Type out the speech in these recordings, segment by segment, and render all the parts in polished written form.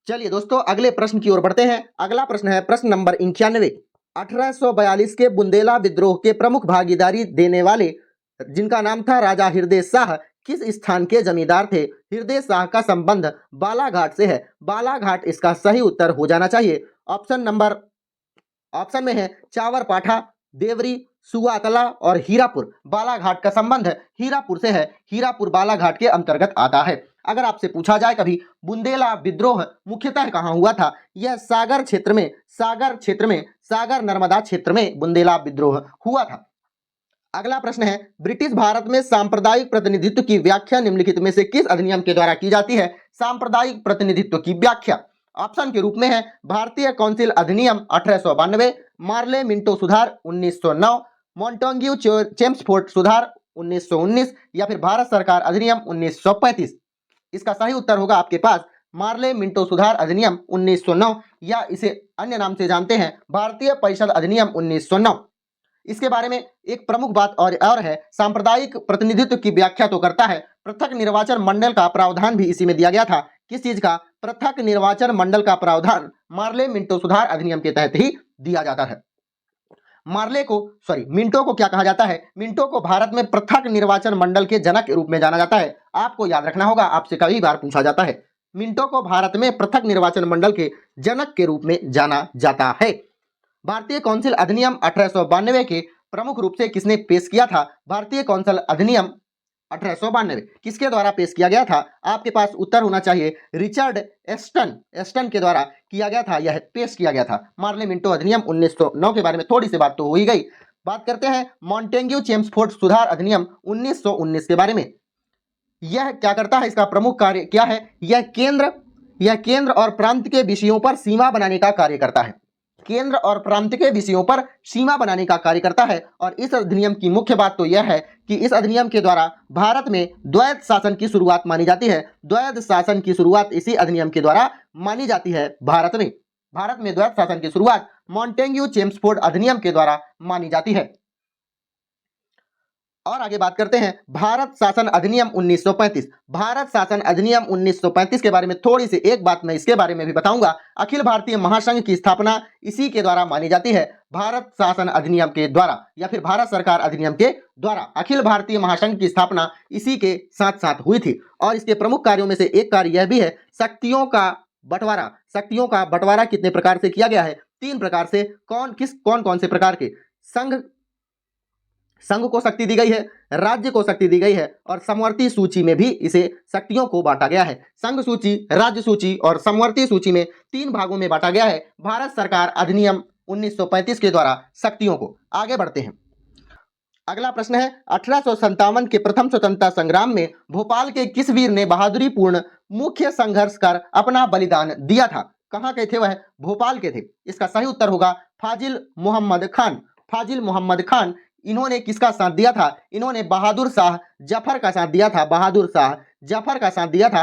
चलिए दोस्तों अगले प्रश्न की ओर बढ़ते हैं। अगला प्रश्न है प्रश्न नंबर 91। 1842 के बुंदेला विद्रोह के प्रमुख भागीदारी देने वाले जिनका नाम था राजा हृदय शाह किस स्थान के जमींदार थे? हृदय शाह का संबंध बालाघाट से है। बालाघाट इसका सही उत्तर हो जाना चाहिए। ऑप्शन में है चावरपाठा, देवरी, सुवातला और हीरापुर। बालाघाट का संबंध हीरापुर से है। हीरापुर बालाघाट के अंतर्गत आता है। अगर आपसे पूछा जाए कभी बुंदेला विद्रोह मुख्यतः कहाँ हुआ था, यह सागर नर्मदा क्षेत्र में बुंदेला विद्रोह हुआ था। अगला प्रश्न है ब्रिटिश भारत में सांप्रदायिक प्रतिनिधित्व की व्याख्या निम्नलिखित में से किस अधिनियम के द्वारा की जाती है? सांप्रदायिक प्रतिनिधित्व की व्याख्या ऑप्शन के रूप में है भारतीय काउंसिल अधिनियम 1892, मार्ले मिंटो सुधार 1909, मॉन्टेग्यू चेम्सफोर्ड सुधार 1919 या फिर भारत सरकार अधिनियम 1935। इसका सही उत्तर होगा आपके पास मार्ले मिंटो सुधार अधिनियम 1909 या इसे अन्य नाम से जानते हैं भारतीय परिषद अधिनियम 1909। इसके बारे में एक प्रमुख बात और है, सांप्रदायिक प्रतिनिधित्व की व्याख्या तो करता है, पृथक निर्वाचन मंडल का प्रावधान भी इसी में दिया गया था। किस चीज का? पृथक निर्वाचन मंडल का प्रावधान मार्ले मिंटो सुधार अधिनियम के तहत ही दिया जाता है। मिंटो को क्या कहा जाता है? मिंटो को भारत में पृथक निर्वाचन मंडल के जनक के रूप में जाना जाता है। आपको याद रखना होगा, आपसे कई बार पूछा जाता है। मिंटो को भारत में पृथक निर्वाचन मंडल के जनक के रूप में जाना जाता है। भारतीय काउंसिल अधिनियम 1892 के प्रमुख रूप से किसने पेश किया था? भारतीय काउंसिल अधिनियम 1892 किसके द्वारा पेश किया गया था? आपके पास उत्तर होना चाहिए रिचर्ड एस्टन के द्वारा किया गया था, यह पेश किया गया था। मार्ले मिंटो अधिनियम 1909 के बारे में थोड़ी सी बात तो हो ही गई। बात करते हैं मॉन्टेग्यू चेम्सफोर्ड सुधार अधिनियम 1919 के बारे में। यह क्या करता है? इसका प्रमुख कार्य क्या है? यह केंद्र और प्रांत के विषयों पर सीमा बनाने का कार्य करता है। केंद्र और प्रांत के विषयों पर सीमा बनाने का कार्य करता है। और इस अधिनियम की मुख्य बात तो यह है कि इस अधिनियम के द्वारा भारत में द्वैध शासन की शुरुआत मानी जाती है। द्वैध शासन की शुरुआत इसी अधिनियम के द्वारा मानी जाती है। भारत में द्वैध शासन की शुरुआत मॉन्टेग्यू चेम्सफोर्ड अधिनियम के द्वारा मानी जाती है। और आगे बात करते हैं भारत शासन अधिनियम 1935। भारत शासन अधिनियम 1935 के बारे में थोड़ी सी एक बात मैं इसके बारे में भी बताऊंगा। अखिल भारतीय महासंघ की स्थापना इसी के द्वारा मानी जाती है। भारत शासन अधिनियम के द्वारा या फिर भारत सरकार अधिनियम के द्वारा अखिल भारतीय महासंघ की स्थापना इसी के साथ साथ हुई थी। और इसके प्रमुख कार्यों में से एक कार्य यह भी है शक्तियों का बंटवारा कितने प्रकार से किया गया है? 3 प्रकार से। कौन कौन से प्रकार के? संघ को शक्ति दी गई है, राज्य को शक्ति दी गई है और समवर्ती सूची में भी इसे शक्तियों को बांटा गया है। संघ सूची, राज्य सूची और समवर्ती सूची में 3 भागों में बांटा गया है भारत सरकार अधिनियम 1935 के द्वारा शक्तियों को। आगे बढ़ते हैं। अगला प्रश्न है 1857 के प्रथम स्वतंत्रता संग्राम में भोपाल के किस वीर ने बहादुरीपूर्ण मुख्य संघर्ष कर अपना बलिदान दिया था? कहाँ के थे वह? भोपाल के थे। इसका सही उत्तर होगा फाजिल मोहम्मद खान। इन्होंने किसका साथ दिया था? इन्होंने बहादुर शाह जफर का साथ दिया था।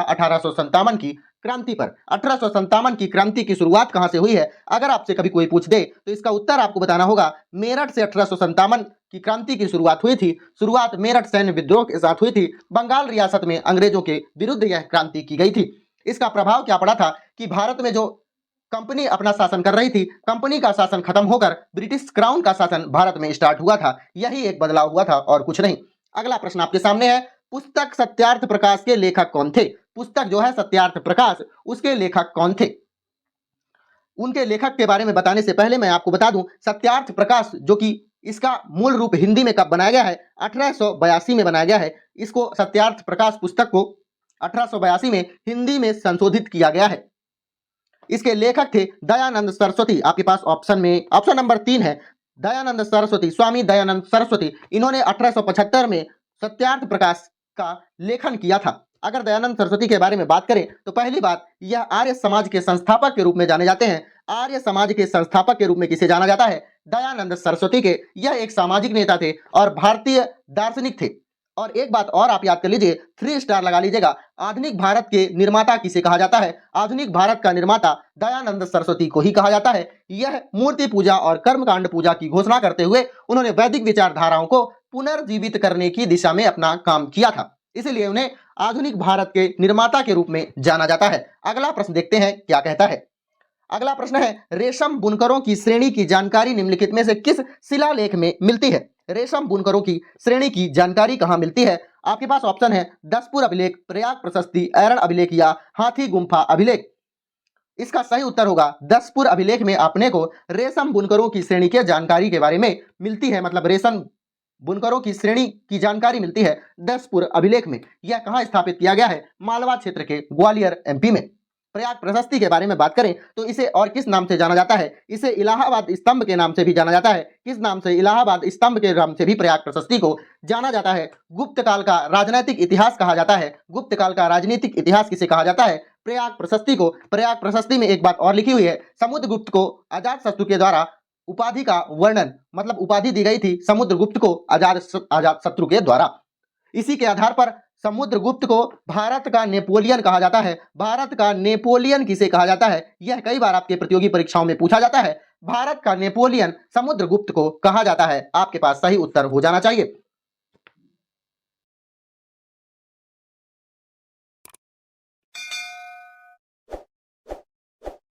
1857 की क्रांति पर। 1857 की क्रांति की शुरुआत कहां से हुई है? अगर आपसे कभी कोई पूछ दे तो इसका उत्तर आपको बताना होगा मेरठ से 1857 की क्रांति की शुरुआत हुई थी। शुरुआत मेरठ सैन्य विद्रोह के साथ हुई थी। बंगाल रियासत में अंग्रेजों के विरुद्ध यह क्रांति की गई थी। इसका प्रभाव क्या पड़ा था कि भारत में जो कंपनी अपना शासन कर रही थी, कंपनी का शासन खत्म होकर ब्रिटिश क्राउन का शासन भारत में स्टार्ट हुआ था। यही एक बदलाव हुआ था और कुछ नहीं। अगला प्रश्न आपके सामने है पुस्तक सत्यार्थ प्रकाश के लेखक कौन थे? पुस्तक जो है सत्यार्थ प्रकाश, उसके लेखक कौन थे? उनके लेखक के बारे में बताने से पहले मैं आपको बता दूं सत्यार्थ प्रकाश जो कि इसका मूल रूप हिंदी में कब बनाया गया है? 1882 में बनाया गया है। इसको सत्यार्थ प्रकाश पुस्तक को 1882 में हिंदी में संशोधित किया गया है। इसके लेखक थे दयानंद सरस्वती। आपके पास ऑप्शन नंबर 3 है दयानंद सरस्वती, स्वामी दयानंद सरस्वती। इन्होंने 1875 में सत्यार्थ प्रकाश का लेखन किया था। अगर दयानंद सरस्वती के बारे में बात करें तो पहली बात यह आर्य समाज के संस्थापक के रूप में जाने जाते हैं। आर्य समाज के संस्थापक के रूप में किसे जाना जाता है? दयानंद सरस्वती के। यह एक सामाजिक नेता थे और भारतीय दार्शनिक थे। और एक बात और आप याद कर लीजिए, 3 स्टार लगा लीजिएगा। आधुनिक भारत के निर्माता किसे कहा जाता है? आधुनिक भारत का निर्माता दयानंद सरस्वती को ही कहा जाता है। यह मूर्ति पूजा और कर्मकांड पूजा की घोषणा करते हुए उन्होंने वैदिक विचारधाराओं को पुनर्जीवित करने की दिशा में अपना काम किया था। इसलिए उन्हें आधुनिक भारत के निर्माता के रूप में जाना जाता है। अगला प्रश्न देखते हैं क्या कहता है। अगला प्रश्न है, रेशम बुनकरों की श्रेणी की जानकारी निम्नलिखित में से किस शिलालेख में मिलती है? रेशम बुनकरों की श्रेणी की जानकारी कहाँ मिलती है? आपके पास ऑप्शन है दसपुर अभिलेख, प्रयाग प्रशस्ति, ऐरण अभिलेख या हाथी गुम्फा अभिलेख। इसका सही उत्तर होगा दसपुर अभिलेख में अपने को रेशम बुनकरों की श्रेणी के जानकारी के बारे में मिलती है, मतलब रेशम बुनकरों की श्रेणी की जानकारी मिलती है दसपुर अभिलेख में। यह कहाँ स्थापित किया गया है? मालवा क्षेत्र के ग्वालियर एमपी में। प्रयाग प्रशस्ति के बारे में बात करें तो इसे और किस नाम से जाना जाता है? इसे इलाहाबाद स्तंभ के नाम से भी जाना जाता है। किस नाम से? इलाहाबाद स्तंभ के नाम से भी प्रयाग प्रशस्ति को जाना जाता है। गुप्त काल का राजनीतिक इतिहास कहा जाता है। गुप्त काल का राजनीतिक इतिहास किसे कहा जाता है? प्रयाग प्रशस्ति को। प्रयाग प्रशस्ति में एक बात और लिखी हुई है, समुद्रगुप्त को अजातशत्रु के द्वारा उपाधि का वर्णन, मतलब उपाधि दी गई थी समुद्रगुप्त को अजातशत्रु के द्वारा। इसी के आधार पर समुद्रगुप्त को भारत का नेपोलियन कहा जाता है। भारत का नेपोलियन किसे कहा जाता है? यह कई बार आपके प्रतियोगी परीक्षाओं में पूछा जाता है। भारत का नेपोलियन समुद्रगुप्त को कहा जाता है। आपके पास सही उत्तर हो जाना चाहिए।